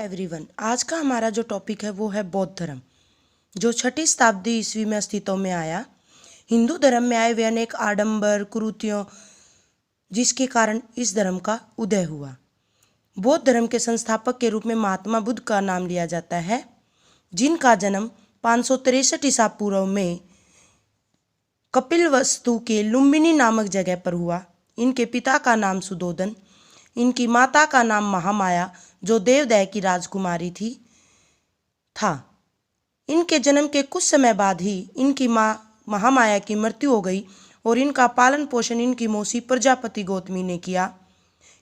Everyone, आज का हमारा जो टॉपिक है वो है बौद्ध धर्म, जो 6ठी शताब्दी ईस्वी में अस्तित्व में आया। हिंदू धर्म में आए हुए अनेक आडंबर कुरीतियों जिसके कारण इस धर्म का उदय हुआ। बौद्ध धर्म के संस्थापक के रूप में महात्मा बुद्ध का नाम लिया जाता है, जिनका जन्म 563 ईसा पूर्व में कपिलवस्तु के लुम्बिनी नामक जगह पर हुआ। इनके पिता का नाम सुधोधन, इनकी माता का नाम महामाया जो देवदह की राजकुमारी था। इनके जन्म के कुछ समय बाद ही इनकी माँ महामाया की मृत्यु हो गई और इनका पालन पोषण इनकी मौसी प्रजापति गौतमी ने किया।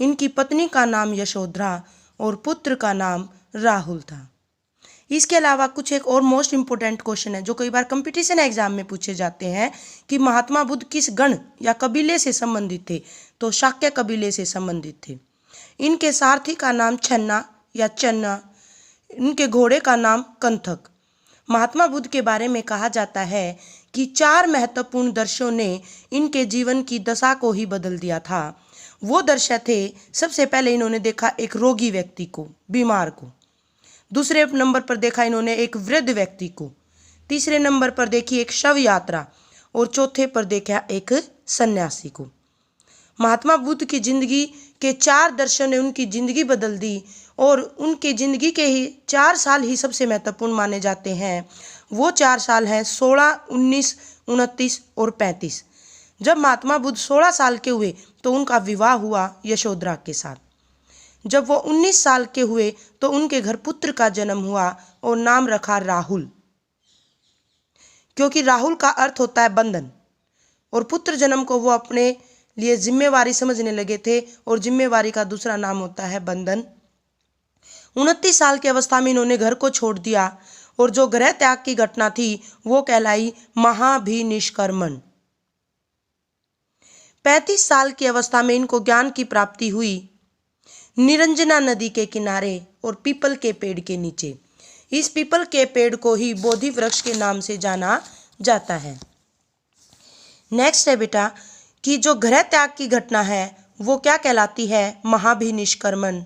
इनकी पत्नी का नाम यशोधरा और पुत्र का नाम राहुल था। इसके अलावा कुछ एक और मोस्ट इम्पोर्टेंट क्वेश्चन है जो कई बार कंपटीशन एग्जाम में पूछे जाते हैं कि महात्मा बुद्ध किस गण या कबीले से संबंधित थे, तो शाक्य कबीले से संबंधित थे। इनके सारथी का नाम छन्ना या चन्ना, इनके घोड़े का नाम कंथक। महात्मा बुद्ध के बारे में कहा जाता है कि 4 महत्वपूर्ण दर्शों ने इनके जीवन की दशा को ही बदल दिया था। वो दर्शय थे, सबसे पहले इन्होंने देखा एक रोगी व्यक्ति को, बीमार को। दूसरे नंबर पर देखा इन्होंने एक वृद्ध व्यक्ति को। तीसरे नंबर पर देखी एक शव यात्रा और चौथे पर देखा एक सन्यासी को। महात्मा बुद्ध की जिंदगी के 4 दर्शन ने उनकी जिंदगी बदल दी और उनकी जिंदगी के ही 4 साल ही सबसे महत्वपूर्ण माने जाते हैं। वो 4 साल हैं 16, 19, 29 और 35। जब महात्मा बुद्ध 16 साल के हुए तो उनका विवाह हुआ यशोधरा के साथ। जब वो 19 साल के हुए तो उनके घर पुत्र का जन्म हुआ और नाम रखा राहुल, क्योंकि राहुल का अर्थ होता है बंधन, और पुत्र जन्म को वो अपने लिए जिम्मेवारी समझने लगे थे और जिम्मेवारी का दूसरा नाम होता है बंधन। 29 साल की अवस्था में इन्होंने घर को छोड़ दिया और जो गृह त्याग की घटना थी वो कहलाई महाभिनिष्क्रमण। 35 साल की अवस्था में इनको ज्ञान की प्राप्ति हुई निरंजना नदी के किनारे और पीपल के पेड़ के नीचे। इस पीपल के पेड़ को ही बोधि वृक्ष के नाम से जाना जाता है। नेक्स्ट है बेटा कि जो गृह त्याग की घटना है वो क्या कहलाती है, महाभिनिष्क्रमण।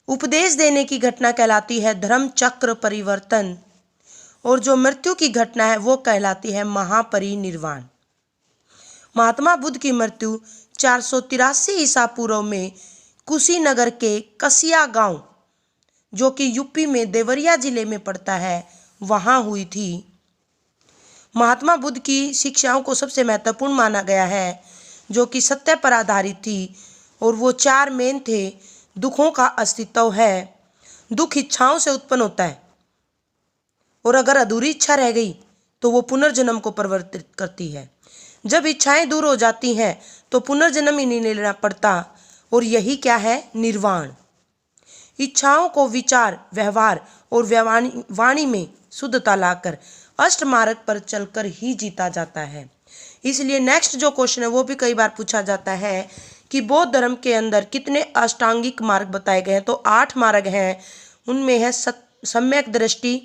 उपदेश देने की घटना कहलाती है धर्म चक्र परिवर्तन, और जो मृत्यु की घटना है वो कहलाती है महापरिनिर्वाण। महात्मा बुद्ध की मृत्यु 483 ईसा पूर्व में कुशीनगर के कसिया गांव, जो कि यूपी में देवरिया जिले में पड़ता है, वहां हुई थी। महात्मा बुद्ध की शिक्षाओं को सबसे महत्वपूर्ण माना गया है, जो कि सत्य पर आधारित थी, और वो 4 मेन थे। दुखों का अस्तित्व है, दुख इच्छाओं से उत्पन्न होता है, और अगर अधूरी इच्छा रह गई तो वो पुनर्जन्म को परिवर्तित करती है। जब इच्छाएं दूर हो जाती हैं तो पुनर्जन्म ही नहीं लेना पड़ता, और यही क्या है, निर्वाण। इच्छाओं को विचार, व्यवहार और वाणी में शुद्धता लाकर अष्ट मार्ग पर चलकर ही जीता जाता है। इसलिए नेक्स्ट जो क्वेश्चन है वो भी कई बार पूछा जाता है कि बौद्ध धर्म के अंदर कितने अष्टांगिक मार्ग बताए गए हैं, तो 8 मार्ग हैं। उनमें है सम्यक दृष्टि,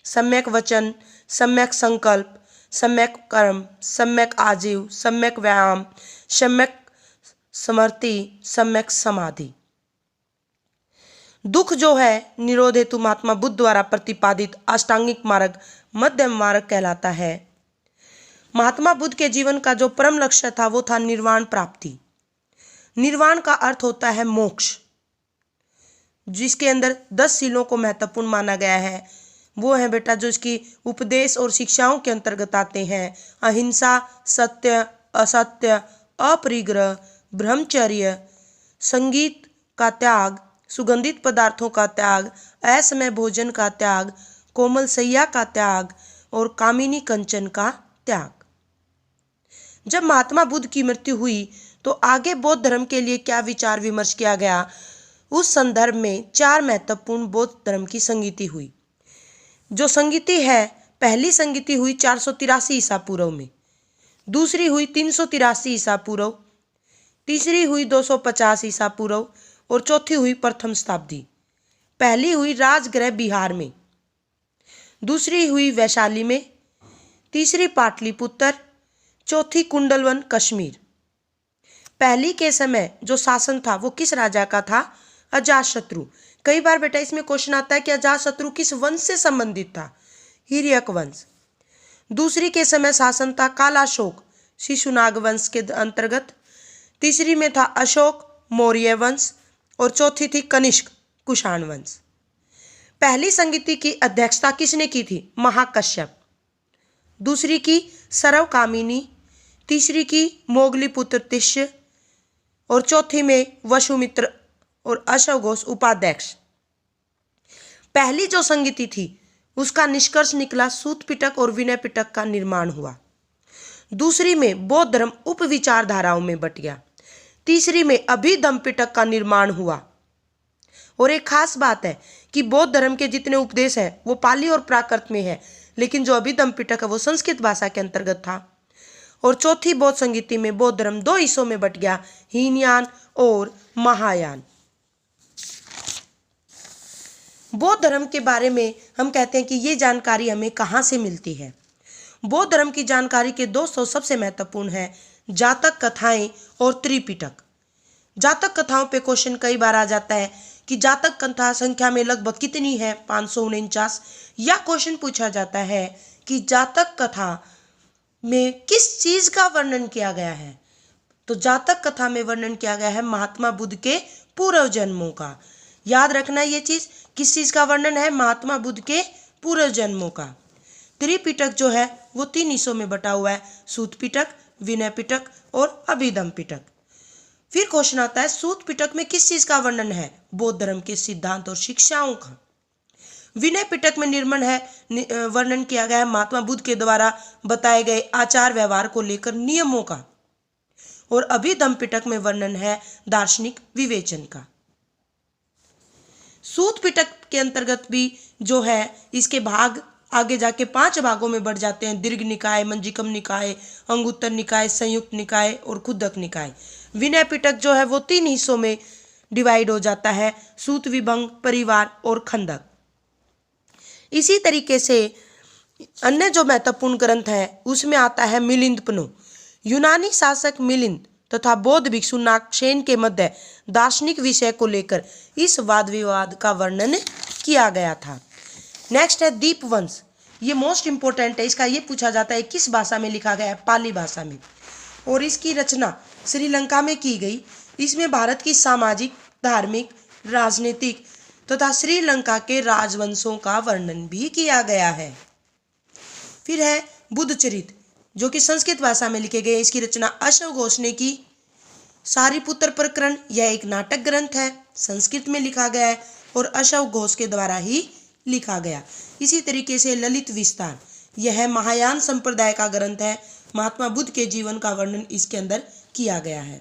सम्यक वचन, सम्यक संकल्प, सम्यक कर्म, सम्यक आजीव, सम्यक व्यायाम, सम्यक स्मृति, सम्यक समाधि। दुख जो है निरोध हेतु महात्मा बुद्ध द्वारा प्रतिपादित अष्टांगिक मार्ग मध्यम मार्ग कहलाता है। महात्मा बुद्ध के जीवन का जो परम लक्ष्य था वो था निर्वाण प्राप्ति। निर्वाण का अर्थ होता है मोक्ष, जिसके अंदर 10 शीलों को महत्वपूर्ण माना गया है। वो है बेटा जो इसकी उपदेश और शिक्षाओं के अंतर्गत आते हैं: अहिंसा, सत्य, असत्य, अपरिग्रह, ब्रह्मचर्य, संगीत का त्याग, सुगंधित पदार्थों का त्याग, असमय भोजन का त्याग, कोमल सैया का त्याग और कामिनी कंचन का त्याग। जब महात्मा बुद्ध की मृत्यु हुई तो आगे बौद्ध धर्म के लिए क्या विचार विमर्श किया गया, उस संदर्भ में 4 महत्वपूर्ण बौद्ध धर्म की संगीति हुई। जो संगीति है, पहली संगीति हुई 483 ईसा पूर्व में, दूसरी हुई 383 ईसा पूर्व, तीसरी हुई 250 ईसा पूर्व और चौथी हुई प्रथम शताब्दी। पहली हुई राजगृह बिहार में, दूसरी हुई वैशाली में, तीसरी पाटलिपुत्र, चौथी कुंडलवन कश्मीर। पहली के समय जो शासन था वो किस राजा का था, अजातशत्रु। कई बार बेटा इसमें क्वेश्चन आता है कि अजातशत्रु किस वंश से संबंधित था? हिर्यक वंश। दूसरी के समय शासन था कालाशोक, शिशुनाग वंश के अंतर्गत। तीसरी में था अशोक, मौर्य वंश। और चौथी थी कनिष्क, कुषाण वंश। पहली संगीति की अध्यक्षता किसने की थी? महाकश्यप। दूसरी की सरवकामिनी, तीसरी की मोगलीपुत्र तिष्य और चौथी में वसुमित्र और अश्वघोष उपाध्यक्ष। पहली जो संगीति थी उसका निष्कर्ष निकला सूत पिटक और विनय पिटक का निर्माण हुआ। दूसरी में बौद्ध धर्म उप विचारधाराओं में बट गया। तीसरी में अभिधम्म पिटक का निर्माण हुआ। और एक खास बात है कि बौद्ध धर्म के जितने उपदेश हैं वो पाली और प्राकृत में है, लेकिन जो अभिधम्म पिटक है वो संस्कृत भाषा के अंतर्गत था। और चौथी बौद्ध संगीति में बौद्ध धर्म दो हिस्सों में बट गया, हीनयान और महायान। बौद्ध धर्म के बारे में हम कहते हैं कि ये जानकारी हमें कहाँ से मिलती है? बौद्ध धर्म की जानकारी के 200 सबसे महत्वपूर्ण है जातक कथाएं और त्रिपिटक। जातक कथाओं पे क्वेश्चन कई बार आ जाता है कि जातक कथा संख्या में लगभग कितनी है? 549। या क्वेश्चन पूछा जाता है कि जातक कथा में किस चीज का वर्णन किया गया है? तो जातक कथा में वर्णन किया गया है महात्मा बुद्ध के पूर्व जन्मों का। याद रखना ये चीज, किस चीज का वर्णन है? महात्मा बुद्ध के पूर्व जन्मों का। त्रिपिटक जो है वो 3 हिस्सों में बटा हुआ है, सूत पिटक, विनय पिटक और अभिधम्म पिटक। फिर क्वेश्चन आता है सूत पिटक में किस चीज का वर्णन है? बौद्ध धर्म के सिद्धांत और शिक्षाओं का। विनय पिटक में वर्णन किया गया है महात्मा बुद्ध के द्वारा बताए गए आचार व्यवहार को लेकर नियमों का। और अभिधम्म पिटक में वर्णन है दार्शनिक विवेचन का। सूत पिटक के अंतर्गत भी जो है इसके भाग आगे जाके 5 भागों में बढ़ जाते हैं, दीर्घ निकाय, मंजिकम निकाय, अंगुत्तर निकाय, संयुक्त निकाय और खुद्दक निकाय। विनय पिटक जो है वो 3 हिस्सों में डिवाइड हो जाता है, सूत विभंग, परिवार और खंडक। इसी तरीके से अन्य जो महत्वपूर्ण ग्रंथ है उसमें आता है मिलिंद पन्नु। यूनानी शासक मिलिंद तथा बौद्ध भिक्षु नागसेन के मध्य दार्शनिक विषय को लेकर इस वाद विवाद का वर्णन किया गया था। नेक्स्ट है दीपवंश। ये मोस्ट इंपोर्टेंट है, इसका ये पूछा जाता है किस भाषा में लिखा गया है? पाली भाषा में। और इसकी रचना श्रीलंका में की गई। इसमें भारत की सामाजिक, धार्मिक, राजनीतिक तथा श्रीलंका के राजवंशों का वर्णन भी किया गया है। फिर है बुद्धचरित जो कि संस्कृत भाषा में लिखे गए। इसकी रचना अश्वघोष ने की। सारिपुत्र प्रकरण यह एक नाटक ग्रंथ है, संस्कृत में लिखा गया है और अश्वघोष के द्वारा ही लिखा गया। इसी तरीके से ललित विस्तार यह महायान संप्रदाय का ग्रंथ है। महात्मा बुद्ध के जीवन का वर्णन इसके अंदर किया गया है।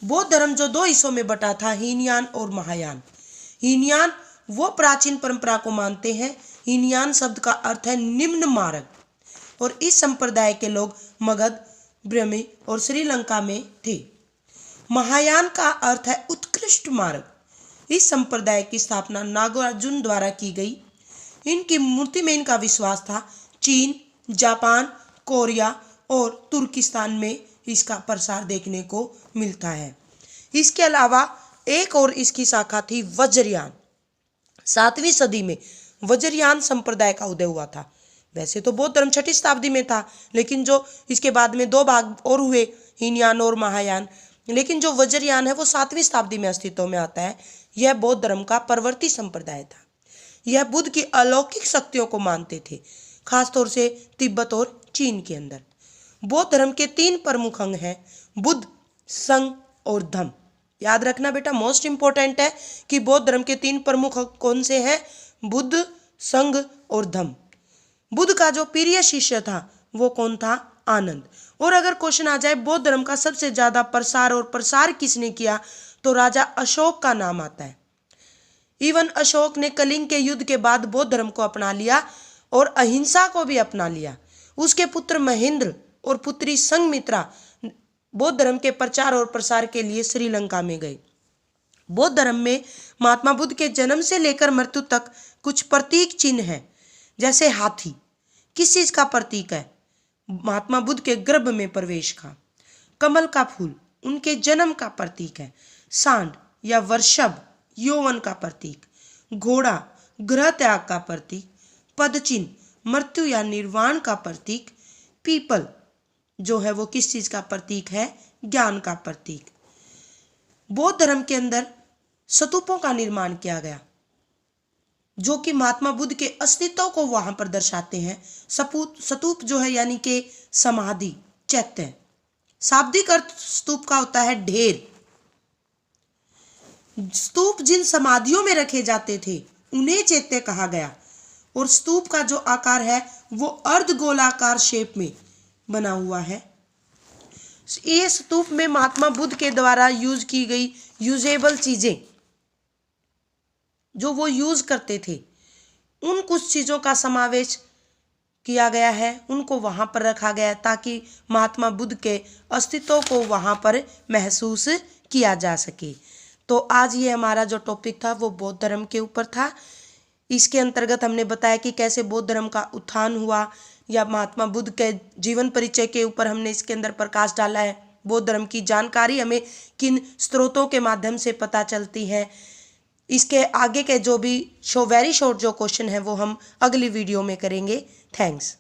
बौद्ध धर्म जो 2 हिस्सों में बटा था, हीनयान और महायान। हीनयान वो प्राचीन परंपरा को मानते हैं। हीनयान शब्द का अर्थ है निम्न मार्ग और इस संप्रदाय के लोग मगध, ब्रह्मी और श्रीलंका में थे। महायान का अर्थ है उत्कृष्ट मार्ग। इस संप्रदाय की स्थापना नागार्जुन द्वारा की गई। इनकी मूर्ति में इनका विश्वास था। चीन, जापान, कोरिया और तुर्किस्तान में इसका प्रसार देखने को मिलता है। इसके अलावा एक और इसकी शाखा थी वज्रयान। 7वीं सदी में वज्रयान संप्रदाय का उदय हुआ था। वैसे तो बौद्ध धर्म 6ठी शताब्दी में था, लेकिन जो इसके बाद में 2 भाग और हुए, हीनयान और महायान। लेकिन जो वज्रयान है वो 7वीं शताब्दी में अस्तित्व में आता है। यह बौद्ध धर्म का परवर्ती संप्रदाय था। यह बुद्ध की अलौकिक शक्तियों को मानते थे, खासतौर से तिब्बत और चीन के अंदर। बौद्ध धर्म के 3 प्रमुख अंग हैं, बुद्ध, संघ और धम्म। याद रखना बेटा, मोस्ट इंपोर्टेंट है कि बौद्ध धर्म के 3 प्रमुख अंग कौन से हैं? बुद्ध, संघ और धम्म। बुद्ध का जो प्रिय शिष्य था वो कौन था? आनंद। और अगर क्वेश्चन आ जाए बौद्ध धर्म का सबसे ज्यादा प्रसार किसने किया, तो राजा अशोक का नाम आता है। इवन अशोक ने कलिंग के युद्ध के बाद बौद्ध धर्म को अपना लिया और अहिंसा को भी अपना लिया। उसके पुत्र महेंद्र और पुत्री संघमित्रा बौद्ध धर्म के प्रचार और प्रसार के लिए श्रीलंका में गए। बौद्ध धर्म में महात्मा बुद्ध के जन्म से लेकर मृत्यु तक कुछ प्रतीक चिन्ह हैं, जैसे हाथी किस चीज का प्रतीक है? महात्मा बुद्ध के गर्भ में प्रवेश का। कमल का फूल उनके जन्म का प्रतीक है। सांड या वर्षभ यौवन का प्रतीक, घोड़ा गृह त्याग का प्रतीक, पदचिन्ह मृत्यु या निर्वाण का प्रतीक, पीपल जो है वो किस चीज का प्रतीक है, ज्ञान का प्रतीक। बौद्ध धर्म के अंदर स्तूपों का निर्माण किया गया जो कि महात्मा बुद्ध के अस्तित्व को वहां पर दर्शाते हैं। स्तूप जो है यानी कि समाधि, चैत्य। शाब्दिक अर्थ स्तूप का होता है ढेर। स्तूप जिन समाधियों में रखे जाते थे उन्हें चैत्य कहा गया। और स्तूप का जो आकार है वो अर्धगोलाकार शेप में बना हुआ है। ये स्तूप में महात्मा बुद्ध के द्वारा यूज की गई यूजेबल चीजें जो वो यूज करते थे उन कुछ चीजों का समावेश किया गया है, उनको वहां पर रखा गया ताकि महात्मा बुद्ध के अस्तित्व को वहां पर महसूस किया जा सके। तो आज ये हमारा जो टॉपिक था वो बौद्ध धर्म के ऊपर था। इसके अंतर्गत हमने बताया कि कैसे बौद्ध धर्म का उत्थान हुआ, या महात्मा बुद्ध के जीवन परिचय के ऊपर हमने इसके अंदर प्रकाश डाला है। बौद्ध धर्म की जानकारी हमें किन स्रोतों के माध्यम से पता चलती है। इसके आगे के जो भी वेरी शॉर्ट जो क्वेश्चन है वो हम अगली वीडियो में करेंगे। थैंक्स।